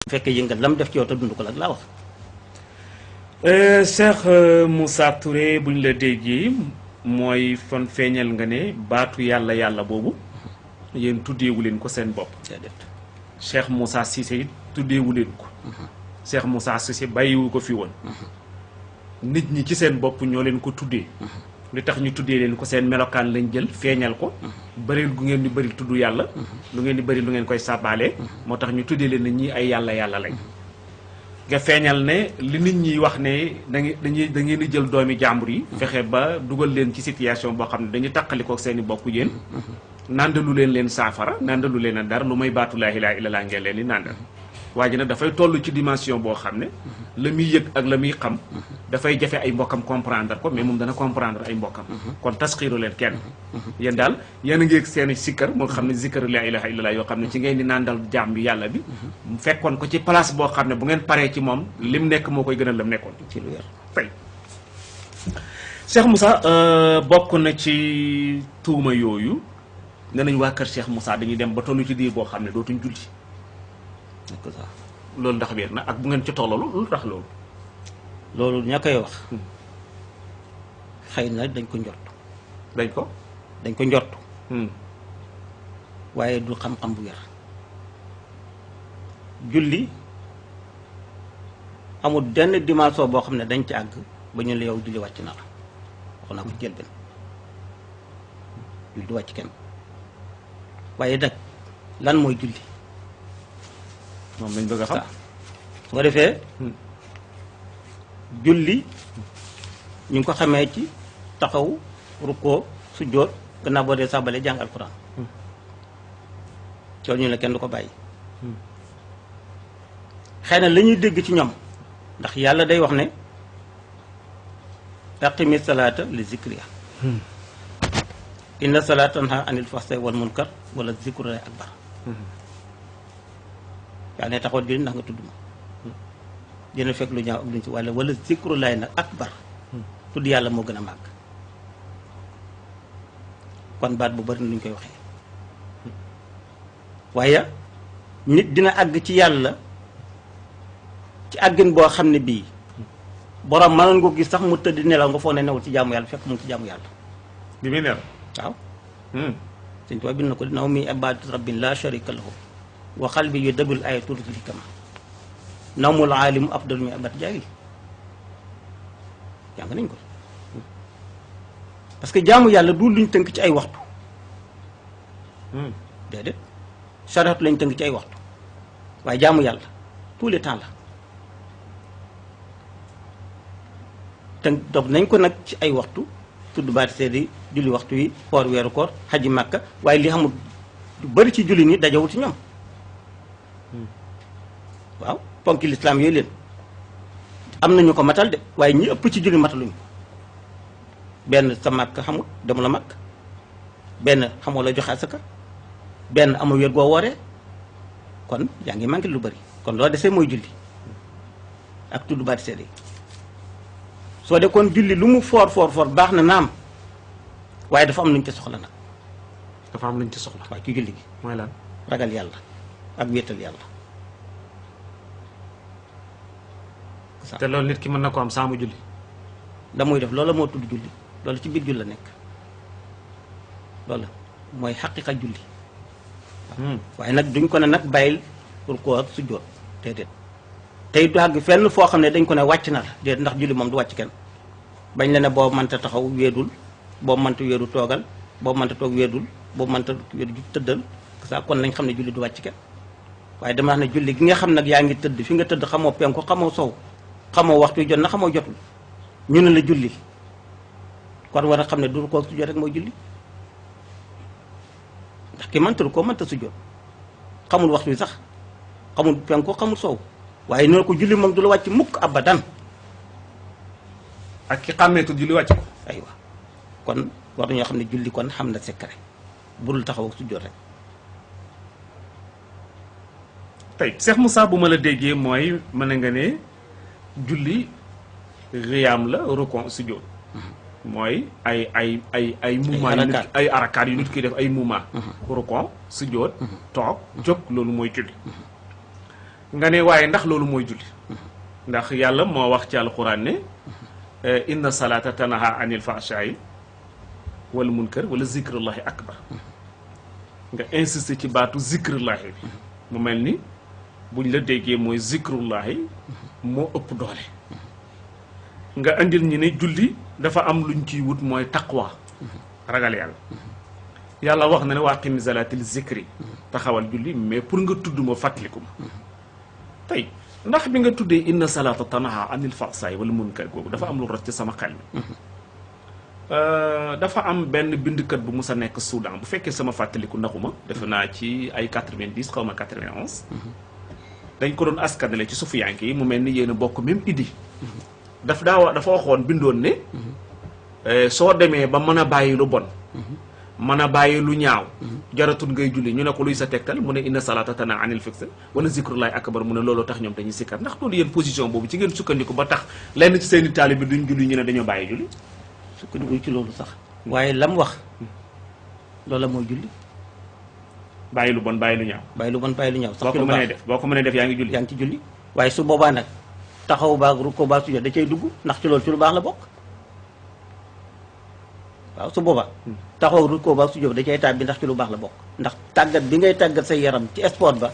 fekkee yëngal lam def ci yow te dund ko la laa wax. Cheikh Moussa Touré buñ la déggee mooy fan feeñal nga ne baatu yàlla yàlla boobu yéen tuddeewu leen ko seen bopp. Cheikh Moussa Cissé it tuddeewu leen ko. Cheikh Moussa Cissé bàyyiwu ko fi woon. nit ñi ci seen bopp ñoo leen ko tuddee. li tax ñu tuddee leen ko seen melokaan lañ jël feeñal ko. bëril gu ngeen di bëril tudd yàlla. lu ngeen di bëri lu ngeen koy sàbbaalee. moo tax ñu tuddee leen ne ñii ay yàlla yàlla lañ. nga feeñal ne li nit ñi wax ne da ngeen di jël doomi jàmbur yi. fexe ba dugal leen ci situation boo xam ne dañu taqalikoo seen i bokk yéen. nandalu leen saafara nandalu leen a dara lu may baatu laa ilaaha illallaah ngeen leen di nandal. waa ji nag dafay toll ci dimension boo xam ne la muy yëg ak la muy xam dafay jafe ay mbokkam comprendre ko mais moom dana comprendre ay mbokkam kon tasxiiru leen kenn yéen daal yéen a ngi seen sikkar moo xam ne zikkaru laa ilaaha illallaah yoo xam ne ci ngeen di nandal jaam bi yàlla bi fekkoon ko ci place boo xam ne bu ngeen paree ci moom lim nekk moo koy gënal lam nekkoon ci lu wér tey Cheikh Moussa bokk na ci tuuma yooyu ne nañ waa kër Cheikh Moussa dañuy dem ba tollu ci diir boo xam ne dootuñ julli loolu ndax wér na ak bu ngeen ci tollalu lu tax loolu. loolu ña koy wax. xëy na dañ ko njort. dañ ko njort. waaye du xam-xam bu wér. julli amul benn dimension boo xam ne dañ ci àgg ba ñu la yow julli wàcc na la wax naa ko jël benn julli du wàcc kenn waaye nag lan mooy julli. moom lañ bëgg a xam su ko defee julli ñu ngi ko xamee ci taxaw rukkoo sujjóot gannaaw boo dee sàbbale jàng alxuraan loolu ñu ne kenn du ko bàyyi xëy na la ñuy dégg ci ñoom ndax yàlla day wax ne aqimi salaata li zikriya inna salaata tanha anil fahsaa'i wal munkar wala zikrullahi akbar yaa ne taxawal julli ndax nga tudd ma dina fekk lu ñaaw ak luñ ci wala zikrullahi nag akbar tudd yàlla moo gën a màgg kon baat bu bari na luñ koy waxee waaye nit dina àgg ci yàlla ci àggin boo xam ne bii borom mënoon nga gis sax mu tëdd nelaw nga foog ne newul ci jaamu yàlla fekk mu ngi ci jaamu yàlla bi muy nelaw waaw Sëñ Tuubaa bind na ko dinaw mi ibadatu rabbin la sharika lahu wa qalbi yu dabil ay turki kama nawmul aalimu afdalu min abat jaahil jàng nañ ko parce que jaamu yàlla du luñ tënk ci ay waxtu déedéet saratu lañ tënk ci ay waxtu waaye jaamu yàlla tous les temps la tënk dog nañ ko nag ci ay waxtu tudd baati seedi julli waxtu wi koor weeru koor xaji màkka waaye li xamul lu bari ci julli ni dajawul ci ñoom waaw ponki lislaam yooyu leen am nañu ko matal de waaye ñi ëpp ci julli mataluñu ko benn sa màkk xamul demu la màkk benn xamoo la joxe asaka benn amul wér goo wooree kon yaa ngi manqué lu bari kon loo desee mooy julli ak tudd baati seede yi soo de kon julli lu mu foor baax na naam waaye dafa am luñ ci soxla nag dafa am luñ ci soxla waaye ci julli gi mooy lan ragal yàlla ak wéetal yàlla te loolu nit ki mën na ko am saamu julli da muy def loola moo tudd julli loolu ci biir julli la nekk loolu mooy xaqiqa julli waaye nag duñ ko ne nag bàyyil pour ko ak sujjóot déedéet tey du àgg fenn foo xam ne dañ ko ne wàcc na la déedéet ndax julli moom du wàcc kenn bañ la ne boo mënta taxaw wéedul boo mënta wéedu toogal boo mënta toog wéedul boo mënta wéedu tëddal ça kon nañ xam ne julli du wàcc kenn waaye dama wax ne julli gi nga xam nag yaa ngi tëdd fi nga tëdd xamoo penku xamoo sow xamoo waxtu jot na xamoo jotul ñu ne la julli kon war a xam ne du ko sujjóot rek mooy julli ndax ki mënta ko mënta sujjóot xamul waxtu wi sax xamul penku xamul sow waaye noonu ko julli moom du la wàcc mukk abadan ak ki xàmmeetu julli wàcc ko aywa kon war nañoo xam ne julli kon xam na secret budul taxaw ak sujjóot rek tey Cheikh Moussa bu ma la déggee mooy mën nga ne julli riyaam la rukon sujjóot mooy ay mouvement yu nit ay arakaat yu nit ki def ay mouvement rukon sujjóot toog jóg loolu mooy julli nga ne waaye ndax loolu mooy julli ndax yàlla moo wax ci alquran ne inna salata tanaha anil fahsha'i wal munkar wala zikrullahi akbar nga insisté ci baatu zikrullahi bi mu mel ni buñ la déggee mooy zikrullahi moo ëpp doole nga andil ñi ne julli dafa am luñ ciy wut mooy taqwa ragal yàlla yàlla wax na ne waa qimi zalatil zikri taxawal julli mais pour nga tudd ma fàttaliku ma tey ndax bi nga tuddee inna salata tanaha anil fahsha'i wal munkar googu dafa am lu rot ci sama xel mi dafa am benn bindkat bu mus a nekk Soudan bu fekkee sama fàttaliku ndaxuma defe naa ci ay 90 xaw ma 91 dañ ko doon askanale ci sufiyanke yi mu mel ni yéen a bokk même idée dafa waxoon bindoon ne soo demee ba mën a bàyyi lu bon mën a bàyyi lu ñaaw jaratul ngay julli ñu ne ko luy sa tegtal mu ne inna salata tana anil fixé wala zikrullahi akbar mu ne looloo tax ñoom dañuy sikkar ndax loolu yéen position boobu ci ngeen sukkandiku ba tax lenn ci seeni taalibe bi duñ julli ñu ne dañoo bàyyi julli sukkandiku ci loolu sax waaye lam wax loola mooy julli bàyyi lu bon bàyyi lu ñaaw bàyyi lu bon bàyyi lu ñaaw sax boo ko mënee def yaa ngi julli yaa ngi ci julli waaye su boobaa nag taxaw baag rukkoo baag sujjóot da cay dugg ndax ci loolu ci lu baax la bokk waaw su boobaa taxaw rukkoo baag sujjóot da cay tàbbi ndax ci lu baax la bokk ndax tàggat bi ngay tàggat say yaram ci sport ba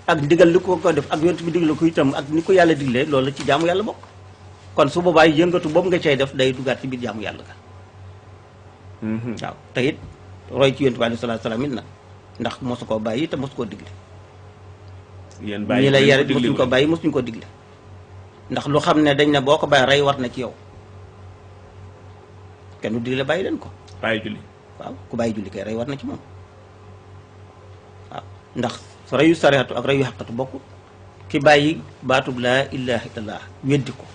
ak ndigal li ko def ak yonent bi digle ko itam ak ni ko yàlla diglee loolu la ci jaamu yàlla bokk kon su boobaa yëngatu boobu nga cay def day duggaat ci biir jaamu yàlla ka waaw te it roy ci yonent bi alayhi salaatu salaam it nag ndax mosu koo bàyyi te mosu koo digle ñi lay yare mosuñ ko bàyyi mosuñ ko digle ndax lu xam ne dañ ne boo ko bàyyi rey war na ci yow kenn du digle bàyyi leen ko bàyyi julli waaw ku bàyyi julli kay rey war na ci moom waaw ndax reyu sarihatu ak reyu xaqatu bokk ki bàyyi baatub laa ilaha illallah weddi ko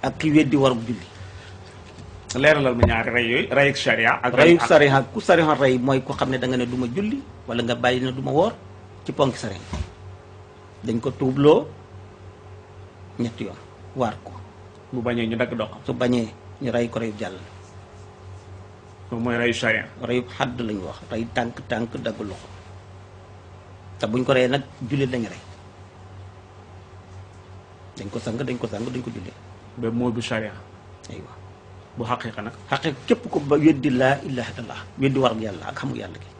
ak ki weddi warug julli leeralal ma ñaari rey yooyu rey ak sharia ak reyu sariha ku sariha rey mooy ko xam ne da nga ne du ma julli wala nga bàyyi ne du ma woor ci ponki sariha dañ ko tuubloo ñetti yoon waar ko bu bañee ñu dagg doxam su bañee ñu rey ko reyu jàll moom mooy reyu sharia reyu xadd lañu wax rey tànk dagg loxo te buñ ko reyee nag jullit lañu rey dañ ko sang duñ ko jullee ba moo bu sharia aywa bu xaqiqa nag xaqiqa képp ko ba weddi laa ilaha illallah weddi war yàlla ak xamu yàlla gi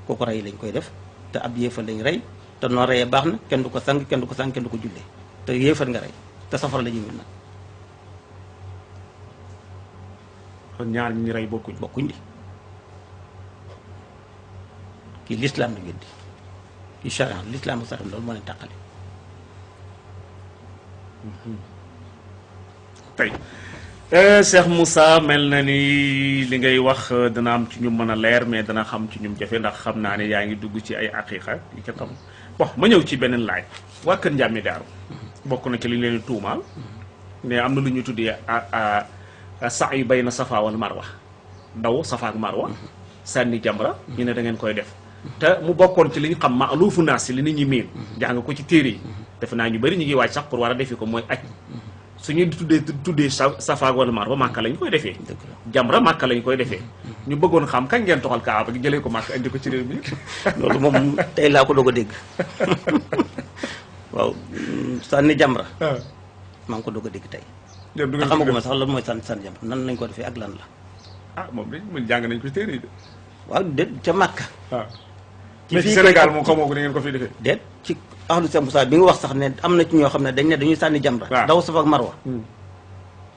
kooku rey lañ koy def te ab yéefar lañ rey te noo reyee baax na kenn du ko sang kenn du ko jullee te yéefar nga rey te safara la ñuy nag kon ñaar ñi rey bokkuñ di kii lislaam la weddi kii charia lislaam ak charia loolu moo leen tàqale tey Cheikh Moussa mel na ni li ngay wax dana am ci ñu mën a leer mais dana xam ci ñum jafe ndax xam naa ne yaa ngi dugg ci ay aqiqa yi ca tam bon ma ñëw ci beneen laaj waa Kër Ndiamé Daaru bokk na ci li ñu leen tuumaal mais am na lu ñu tuddee sax yu bay na safa wal marwa daw safa ak marwa sànni jamra ñu ne da ngeen koy def te mu bokkoon ci li ñu xam maaluufu naas si li nit ñi miin jàng ko ci téere yi defe naa ñu bëri ñu ngi waaj sax pour war a defi ko mooy aj suñuy tuddee safa wala marwa màkka lañ koy defee jamra màkka lañ koy defee ñu bëggoon xam kañ ngeen toxal kaaba gi jëlee ko màkka indi ko ci réew mi loolu moom tey laa ko doog a dégg waaw sànni jamra maa ngi ko doog a dégg tey te xamaguma sax lan mooy sànni jamra nan lañ ko defee ak lan la moom de mun jàng nañ ko ci téere yi de waaw déet ca màkka mais ci Sénégal moom xamoo ko da ngeen ko fi defee déet ci ahlu Cheikh Moussa bi nga wax sax ne am na ci ñoo xam ne dañ ne dañuy sànni jamra daw safa ak marwa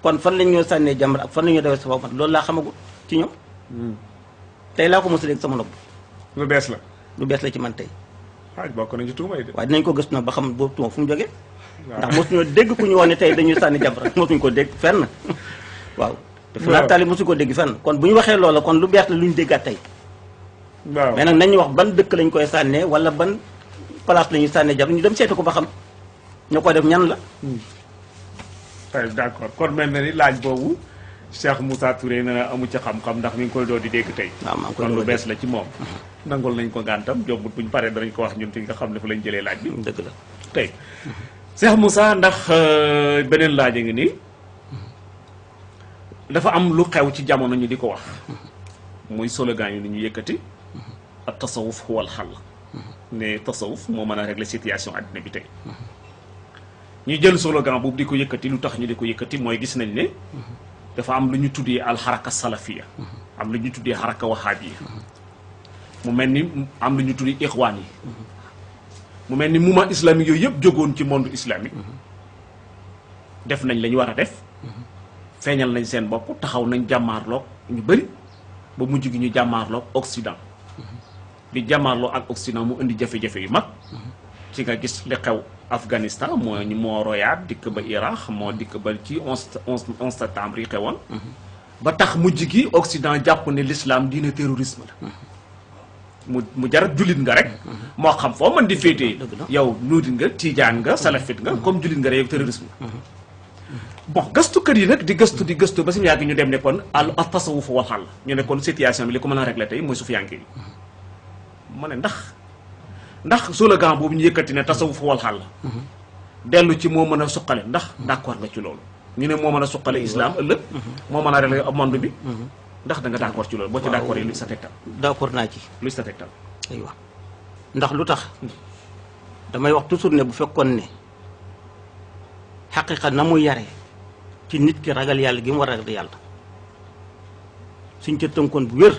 kon fan lañ ñoo sànnee jamra ak fan la ñoo dawee safa ak marwa loolu laa xamagul ci ñoom tey laa ko mos a dégg sama nopp lu bees la ci man tey bokk nañ ci tuuma yi de waaye dinañ ko gëstu nag ba xam boobu tuuma fu mu jógee ndax mosuñoo dégg ku ñu wax ne tey dañuy sànni jamra mosuñ ko dégg fenn waaw def naa taali mosuñ ko dégg fenn kon bu ñu waxee loola kon lu bees la lu ñu déggaat tey waaw mais nag nañu wax ban dëkk lañ koy sànnee wala ban place la ñuy sànnee jamra ñu dem seeti ko ba xam ñoo koy def ñan la d'accord kon mel na ni laaj boobu Cheikh Moussa Touré nee na amu ci xam-xam ndax mi ngi koy doo di dégg tey waaw maa ngi koy kon lu bees la ci moom nangul nañ ko ngàntam jombut buñ paree danañ ko wax ñun fi nga xam ne fu lañ jëlee laaj bi dëgg la tey Cheikh Moussa ndax beneen laaj a ngi nii dafa am lu xew ci jamono ñu di ko wax muy slogan yu ni ñu yëkkati at tasawuf huwal xal ne tasawuf moo mën a régler situation àddina bi tey ñu jël slogan boobu di ko yëkkati lu tax ñu di ko yëkkati mooy gis nañ ne dafa am lu ñu tuddee alxaraka salafiya am lu ñu tuddee xaraka wahabiya mu mel ni am lu ñu tuddee ixwaan yi mu mel ni mouvement islamique yooyu yëpp jógoon ci monde islamique def nañ la ñu war a def feeñal nañ seen bopp taxaw nañ jàmmaarloog ñu bëri ba mujj gi ñu jàmmaarloog Occident bi jàmmaarloo ak Occident mu indi jafe-jafe yu mag ci nga gis li xew Afghanistan moo royaat dikk ba Irak moo dikk ba ci 11 septembre yi xewoon ba tax mujj gi Occident jàpp ne l'islam diine terrorisme la mu jar jullit nga rek moo xam foo mën di féetee yow nuuti nga tiijaan nga salafit nga comme jullit nga rek yow terrorisme bon gëstukat yi nag di gëstu ba si yàgg ñu dem ne kon al tasawuf wal xal ñu ne kon situation bi li ko mën a régler tey mooy sufiyanke yi ma ne ndax slogan boobu ñu yëkkati ne tasawuf wal xal dellu ci moo mën a suqale ndax d'accord nga ci loolu ñu ne moo mën a suqale islam ëllëg moo mën a régler monde bi ndax da nga d'accord ci loolu boo ci d'accord yi luy sa tegtal d'accord naa ci luy sa tegtal aywa ndax lu tax damay wax toujours ne bu fekkoon ne xaqiqa na muy yaree ci nit ki ragal yàlla gi mu war a ragal yàlla suñ ca tënkoon bu wér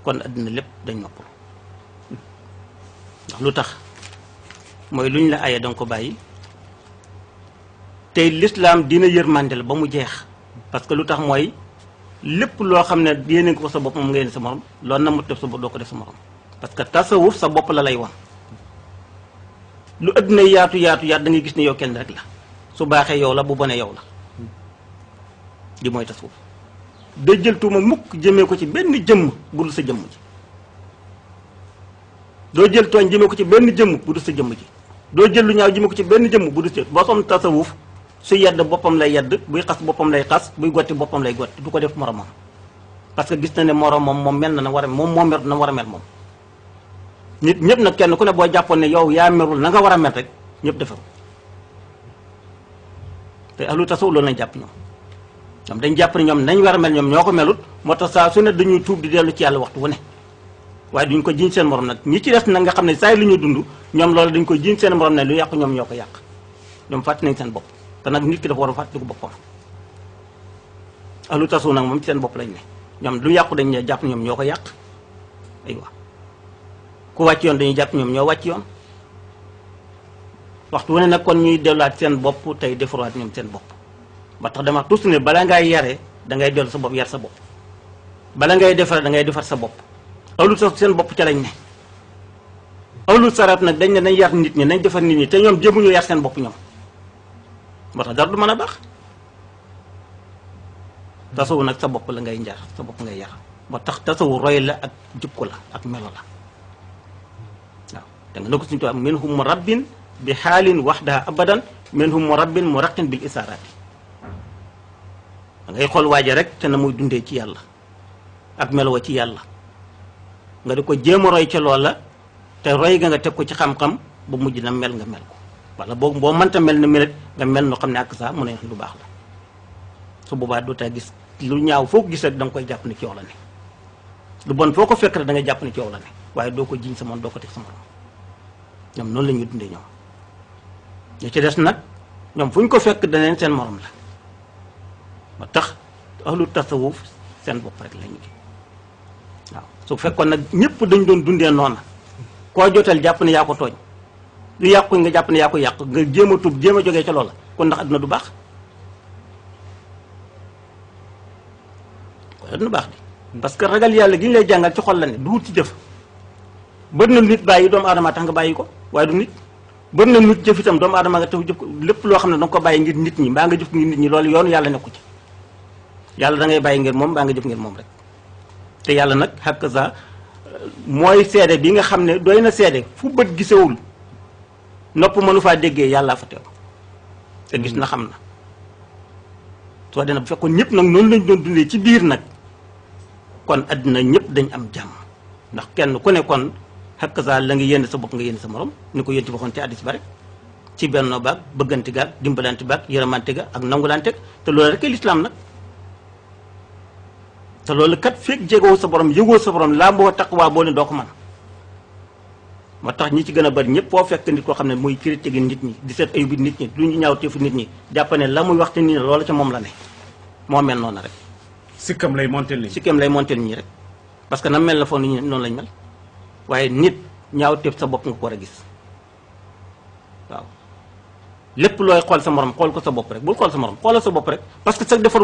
kon àddina lépp dañ noppal ndax lu tax mooy luñ la aye danga ko bàyyi tey l'islam dina yërmande la ba mu jeex parce que lu tax mooy lépp loo xam ne yéene ko sa bopp moom nga yéene sa morom loolu na mu def sa bopp doo ko def sa morom parce que tasawuf sa bopp la lay wan lu àddina yaatu yaatu da ngay gis ne yow kenn rek la su baaxee yow la bu bonee yow la li mooy tasawuf da jël tuuma mukk jëmee ko ci benn jëmm bu dul sa jëmm ji doo jël tooñ jëmee ko ci benn jëmm bu dul sa jëmm ji doo jël lu ñaaw jëmee ko ci benn jëmm bu dul sa boo som tasawuf su yedd boppam lay yedd buy xas boppam lay xas buy gotti boppam lay gotti du ko def moromam parce que gis na ne moromam moom mel na war a moom moo mer na war a mel moom nit ñëpp nag kenn ku ne boo jàppoon ne yow yaa merul na nga war a mel rek ñëpp defaru te ahlu tasawuf loolu lañ jàpp ñoom dañ jàpp ne ñoom nañ war a mel ñoom ñoo ko melut moo tax saa su ne dañuy tuub di dellu ci yàlla waxtu wu ne waaye duñ ko jiñ seen morom nag ñi ci des nag nga xam ne saa yi lu ñu dund ñoom loolu dañ ko jiñ seen morom ne lu yàqu ñoom ñoo ko yàq ñoom fàtte nañ seen bopp te nag nit ki dafa war a fàttaliku boppam ahlu tasawuf nag moom ci seen bopp lañ ne ñoom lu yàqu dañ ne jàpp ñoom ñoo ko yàq aywa ku wàcc yoon dañuy jàpp ñoom ñoo wàcc yoon waxtu wu ne nag kon ñuy delluwaat seen bopp tey defaruwaat ñoom seen bopp ba tax dama tous ne bala ngay yare da ngay dellu sa bopp yar sa bopp bala ngay defar da ngay defar sa bopp awlu sa seen bopp ca lañ ne awlu sarat nag dañ ne nañ yar nit ñi nañ defar nit ñi te ñoom jéemuñu yar seen bopp ñoom moo tax dara du mën a baax tasawu nag sa bopp la ngay njar sa bopp ngay yar moo tax tasawu roy la ak jikko la ak melo la waaw da nga na ko suñu tubaab minhum murabbin bi xaalin waxdaha abadan minhum murabbin muraqin bil isaaraati da ngay xool waaje rek te na muy dundee ci yàlla ak melo wa ci yàlla nga di ko jéem a roy ca loola te roy nga teg ko ci xam-xam ba mujj na mel nga mel ko wala boo mënta mel na melet nga mel noo xam ne ak saa mun a lu baax la su boobaa dootoo gis lu ñaaw foo ko gis rek da nga koy jàpp ne ci yow la ne lu bon foo ko fekk rek da ngay jàpp ne ci yow la ne waaye doo ko jiñ sa moom doo ko teg sa morom ñoom noonu la ñuy dundee ñoom ñu ci des nag ñoom fu ñu ko fekk daneen seen morom la ba tax ahlu tasawuf seen bopp rek la ñu waaw su fekkoon nag ñëpp dañ doon dundee noona koo jotal jàpp ne yaa ko tooñ lu yàqu nga jàpp ne yaa ko yàq nga jéem a tub jéem a jógee ca loola kon ndax adduna du baax kon adduna baax di parce que ragal yàlla gi ñu lay jàngal ci xol la ne du wut ci jëf bëri na nit bàyyi doomu aadama tax nga bàyyi ko waaye du nit bëri na nit jëf itam doomu aadama nga tax jëf ko lépp loo xam ne danga ko bàyyi ngir nit ñi mbaa nga jëf ngir nit ñi loolu yoonu yàlla nekku ci yàlla da ngay bàyyi ngir moom mbaa nga jëf ngir moom rek te yàlla nag xakk sa mooy seede bi nga xam ne doy na seede fu bët gisewul nopp mënu faa déggee yàllaa fa teew te gis na xam na soo dee nag bu fekkoon ñëpp nag noonu lañ doon dundee ci biir nag kon addina ñëpp dañ am jàmm ndax kenn ku ne kon xakk sa la nga yéene sa bopp nga yéene sa morom ni ko yéen ci waxoon ci hadiis ba rek ci bennoo baag bëggante gaag dimbalante baag yërëmante ga ak nangulante te loolu rek lislaam nag te loolu kat fekk jegoo sa borom yëgoo sa borom laa boo taqwaa boo ne doo ko mën moo tax ñi ci gën a bari ñëpp foo fekk nit koo xam ne muy critique nit ñi di seet ayubi nit ñi du ñu ñaaw teefu nit ñi jàpp ne la muy wax te nii ne loolu ca moom la ne moo mel noonu rek sikkam lay montel ni sikkeem lay montel ñi rek parce que na mel la foog nit ñi noonu lañ mel waaye nit ñaaw teef sa bopp nga ko war a gis waaw lépp looy xool sa morom xool ko sa bopp rek bul xool sa morom xoolal sa bopp rek parce que sa defar